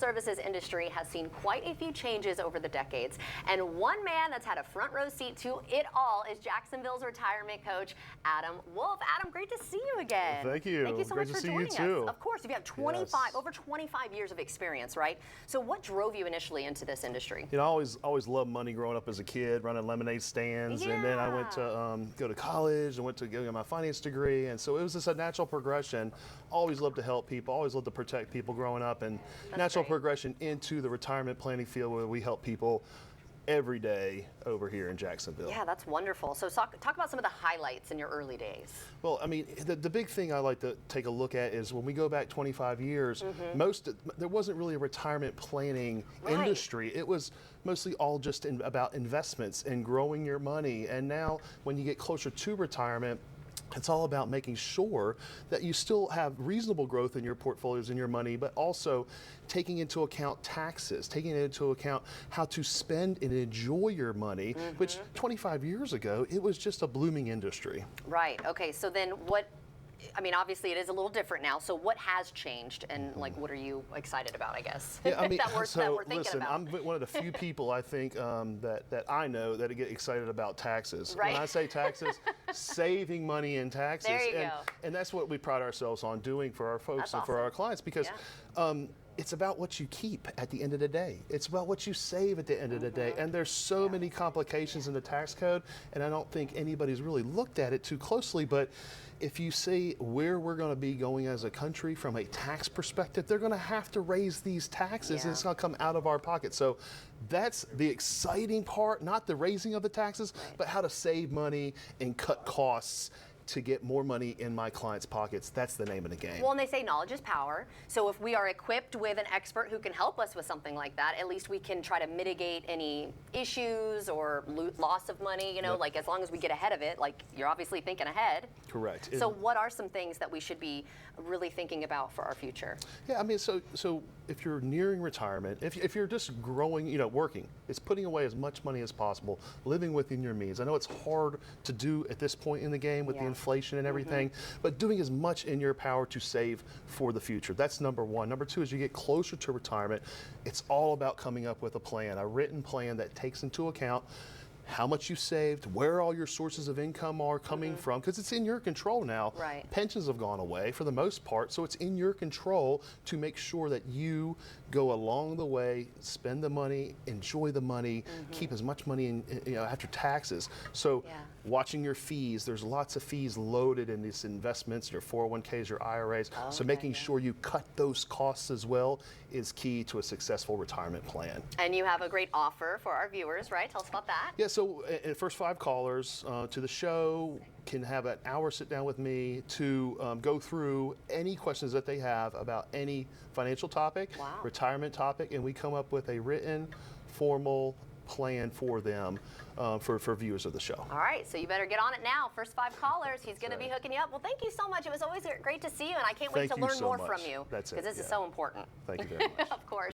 Services industry has seen quite a few changes over the decades, and one man that's had a front row seat to it all is Jacksonville's retirement coach, Adam Wolf. Adam, great to see you again. Thank you. Thank you so Great much to for see you joining too. us. Of course, you've had over 25 years of experience, right? So what drove you initially into this industry? You know, I always loved money growing up as a kid, running lemonade stands, and then I went to go to college and went to get my finance degree, and so it was just a natural progression. Always loved to help people, always loved to protect people growing up, and natural progression into the retirement planning field where we help people every day over here in Jacksonville. Yeah, that's wonderful. So talk about some of the highlights in your early days. Well, I mean, the big thing I like to take a look at is when we go back 25 years, there wasn't really a retirement planning industry. It was mostly all just about investments and growing your money. And now when you get closer to retirement, it's all about making sure that you still have reasonable growth in your portfolios and your money, but also taking into account taxes, taking into account how to spend and enjoy your money, which 25 years ago, it was just a blooming industry. Right. Okay. So then I mean, obviously it is a little different now. So what has changed, and like, what are you excited about, I guess? Yeah, I mean, that we're thinking listen, about. I'm one of the few people I think that I know that get excited about taxes. Right. When I say taxes, saving money in taxes. There you go. And that's what we pride ourselves on doing for our folks and for our clients, because it's about what you keep at the end of the day. It's about what you save at the end of the day. And there's so many complications in the tax code, and I don't think anybody's really looked at it too closely, but if you see where we're going to be going as a country from a tax perspective, they're going to have to raise these taxes, and it's going to come out of our pocket. So that's the exciting part, not the raising of the taxes, but how to save money and cut costs to get more money in my clients' pockets. That's the name of the game. Well, and they say knowledge is power. So if we are equipped with an expert who can help us with something like that, at least we can try to mitigate any issues or loss of money, you know, like as long as we get ahead of it, like you're obviously thinking ahead. Correct. So what are some things that we should be really thinking about for our future? Yeah, I mean, so if you're nearing retirement, if you're just growing, you know, working, it's putting away as much money as possible, living within your means. I know it's hard to do at this point in the game with the inflation and everything, but doing as much in your power to save for the future. That's number one. Number two, as you get closer to retirement, it's all about coming up with a plan, a written plan that takes into account how much you saved, where all your sources of income are coming from, because it's in your control now. Right. Pensions have gone away for the most part, so it's in your control to make sure that you go along the way, spend the money, enjoy the money, keep as much money in, you know, after taxes. So watching your fees, there's lots of fees loaded in these investments, your 401ks, your IRAs. So making sure you cut those costs as well is key to a successful retirement plan. And you have a great offer for our viewers, right? Tell us about that. Yeah, so first 5 callers to the show can have an hour sit down with me to go through any questions that they have about any financial topic, retirement topic, and we come up with a written, formal plan for them for viewers of the show. All right, so you better get on it now. First 5 callers, he's going to be hooking you up. Well, thank you so much. It was always great to see you, and I can't wait to learn more from you. That's it. Because this is so important. Thank you very much. Of course.